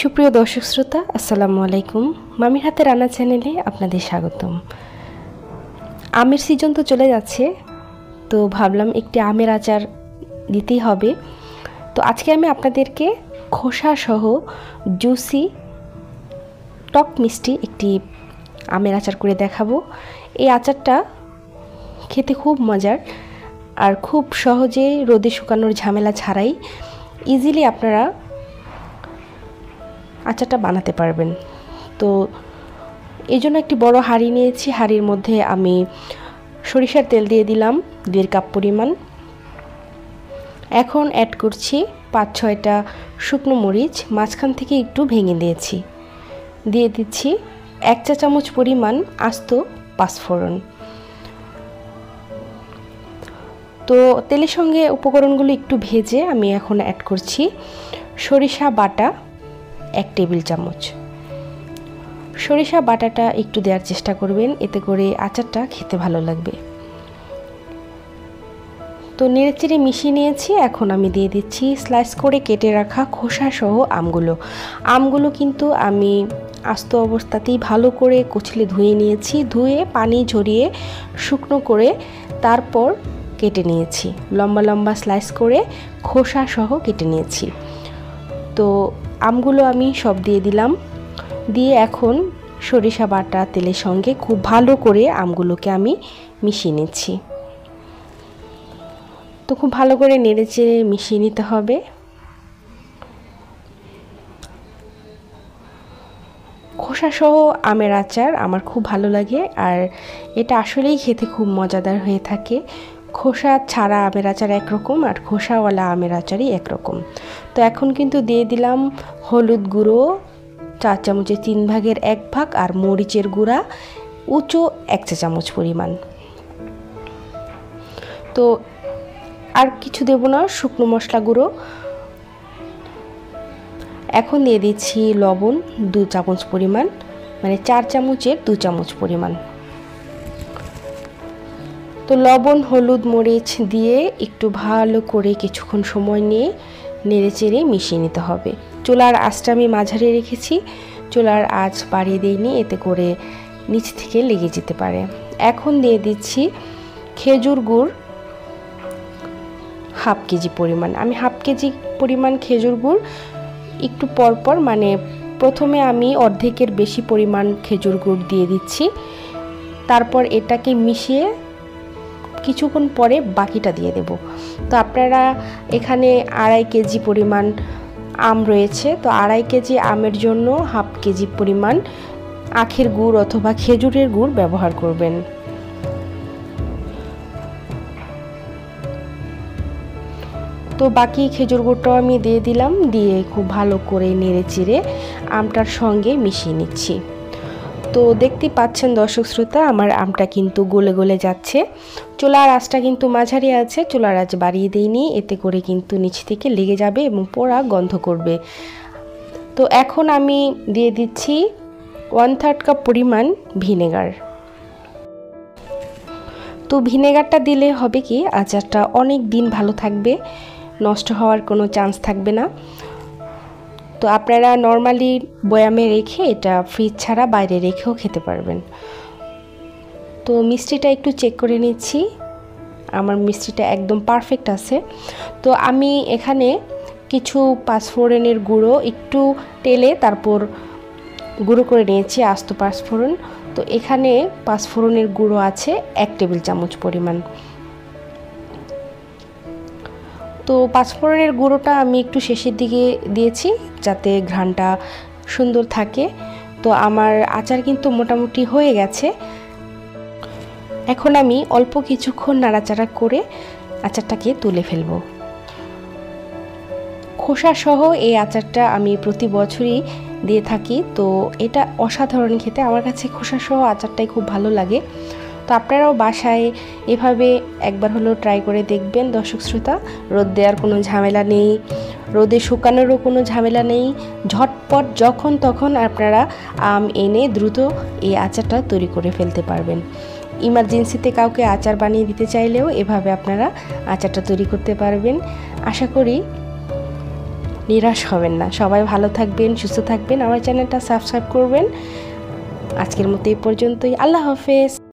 সুপ্রিয় দর্শক শ্রোতা, আসসালামু আলাইকুম। মামির হাতে রান্না চ্যানেলে আপনাদের স্বাগতম। আমের সিজন তো চলে যাচ্ছে, তো ভাবলাম একটি আমের আচার দিতেই হবে। তো আজকে আমি আপনাদেরকে খোসা সহ জুসি টক মিষ্টি একটি আমের আচার করে দেখাবো। এই আচারটা খেতে খুব মজার আর খুব সহজে রোদে শুকানোর ঝামেলা ছাড়াই ইজিলি আপনারা আচারটা বানাতে পারবেন। তো এই জন্য একটি বড় হাঁড়ি নিয়েছি। হাঁড়ির মধ্যে আমি সরিষার তেল দিয়ে দিলাম 1.5 কাপ পরিমাণ। এখন অ্যাড করছি 5-6টা শুকনো মরিচ, মাঝখান থেকে একটু ভেঙে দিয়েছি। দিয়ে দিচ্ছি 1 চা চামচ পরিমাণ আস্ত পাঁচফোড়ন। তো তেলের সঙ্গে উপকরণগুলো একটু ভেজে আমি এখন অ্যাড করছি সরিষা বাটা 1 টেবিল চামচ। সরিষা বাটাটা একটু দেওয়ার চেষ্টা করবেন, এতে করে আচারটা খেতে ভালো লাগবে। তো নেড়েচেড়ে মিশিয়ে নিয়েছি। এখন আমি দিয়ে দিচ্ছি স্লাইস করে কেটে রাখা খোসা সহ আমগুলো কিন্তু আমি আস্ত অবস্থাতেই ভালো করে কচলে ধুয়ে নিয়েছি। ধুয়ে পানি ঝরিয়ে শুকনো করে তারপর কেটে নিয়েছি। লম্বা লম্বা স্লাইস করে খোসা সহ কেটে নিয়েছি। তো আমগুলো আমি সব দিয়ে দিলাম। দিয়ে এখন সরিষা বাটা তেলের সঙ্গে খুব ভালো করে আমগুলোকে আমি মিশিয়ে নিচ্ছি। তো খুব ভালো করে নেড়েচেড়ে মিশিয়ে নিতে হবে। খোসা সহ আমের আচার আমার খুব ভালো লাগে, আর এটা আসলেই খেতে খুব মজাদার হয়ে থাকে। খোসা ছাড়া আমের আচার একরকম, আর খোসাওয়ালা আমের আচারই একরকম। তো এখন কিন্তু দিয়ে দিলাম হলুদ গুঁড়ো 4 চামচের 3 ভাগের 1 ভাগ, আর মরিচের গুঁড়া উঁচু 1 চা চামচ পরিমাণ। তো আর কিছু দেব না, শুকনো মশলা গুঁড়ো। এখন দিয়ে দিচ্ছি লবণ 2 চামচ পরিমাণ, মানে 4 চামচের 2 চামচ পরিমাণ। তো লবণ, হলুদ, মরিচ দিয়ে একটু ভালো করে কিছুক্ষণ সময় নিয়ে নেড়েচেড়ে মিশিয়ে নিতে হবে। চুলার আঁচটা আমি মাঝারি রেখেছি, চুলার আঁচ বাড়িয়ে দিইনি, এতে করে নিচ থেকে লেগে যেতে পারে। এখন দিয়ে দিচ্ছি খেজুর গুড় 1/2 কেজি পরিমাণ। আমি 1/2 কেজি পরিমাণ খেজুর গুড় একটু পরপর, মানে প্রথমে আমি অর্ধেকের বেশি পরিমাণ খেজুর গুড় দিয়ে দিচ্ছি, তারপর এটাকে মিশিয়ে কিছুক্ষণ পরে বাকিটা দিয়ে দেব। তো আপনারা এখানে 2.5 কেজি পরিমাণ আম রয়েছে, তো 2.5 কেজি আমের জন্য 1/2 কেজি পরিমাণ আখের গুড় অথবা খেজুরের গুড় ব্যবহার করবেন। তো বাকি খেজুর গুড়টাও আমি দিয়ে দিলাম। দিয়ে খুব ভালো করে নেড়েচেড়ে আমটার সঙ্গে মিশিয়ে নিচ্ছি। তো দেখতে পাচ্ছেন দর্শক শ্রোতা, আমার আমটা কিন্তু গলে গলে যাচ্ছে। চুলার আঁচটা কিন্তু মাঝারি আছে, চুলার আঁচ বাড়িয়ে দিইনি, এতে করে কিন্তু নিচ থেকে লেগে যাবে এবং পোড়া গন্ধ করবে। তো এখন আমি দিয়ে দিচ্ছি 1/3 কাপ পরিমাণ ভিনেগার। তো ভিনেগারটা দিলে হবে কি, আচারটা অনেক দিন ভালো থাকবে, নষ্ট হওয়ার কোনো চান্স থাকবে না। তো আপনারা নর্মালি বয়ামে রেখে এটা ফ্রিজ ছাড়া বাইরে রেখেও খেতে পারবেন। তো মিষ্টিটা একটু চেক করে নিচ্ছি, আমার মিষ্টিটা একদম পারফেক্ট আছে। তো আমি এখানে কিছু পাঁচফোড়নের গুঁড়ো একটু তেলে তারপর গুঁড়ো করে নিয়েছি, আস্ত পাঁচফোড়ন। তো এখানে পাঁচফোড়নের গুঁড়ো আছে 1 টেবিল চামচ পরিমাণ। তো পাঁচফোড়নের গুঁড়োটা আমি একটু শেষের দিকে দিয়েছি যাতে ঘ্রাণটা সুন্দর থাকে। তো আমার আচার কিন্তু মোটামুটি হয়ে গেছে। এখন আমি অল্প কিছুক্ষণ নাড়াচাড়া করে আচারটাকে তুলে ফেলব। খোসা সহ এই আচারটা আমি প্রতি বছরই দিয়ে থাকি। তো এটা অসাধারণ খেতে, আমার কাছে খোসা সহ আচারটাই খুব ভালো লাগে। তো আপনারাও বাসায় এভাবে একবার হলেও ট্রাই করে দেখবেন দর্শক শ্রোতা। রোদ দেওয়ার কোনো ঝামেলা নেই, রোদে শুকানোরও কোনো ঝামেলা নেই। ঝটপট যখন তখন আপনারা আম এনে দ্রুত এই আচারটা তৈরি করে ফেলতে পারবেন। ইমার্জেন্সিতে কাউকে আচার বানিয়ে দিতে চাইলেও এভাবে আপনারা আচারটা তৈরি করতে পারবেন। আশা করি নিরাশ হবেন না। সবাই ভালো থাকবেন, সুস্থ থাকবেন, আমার চ্যানেলটা সাবস্ক্রাইব করবেন। আজকের মতো এই পর্যন্তই। আল্লাহ হাফেজ।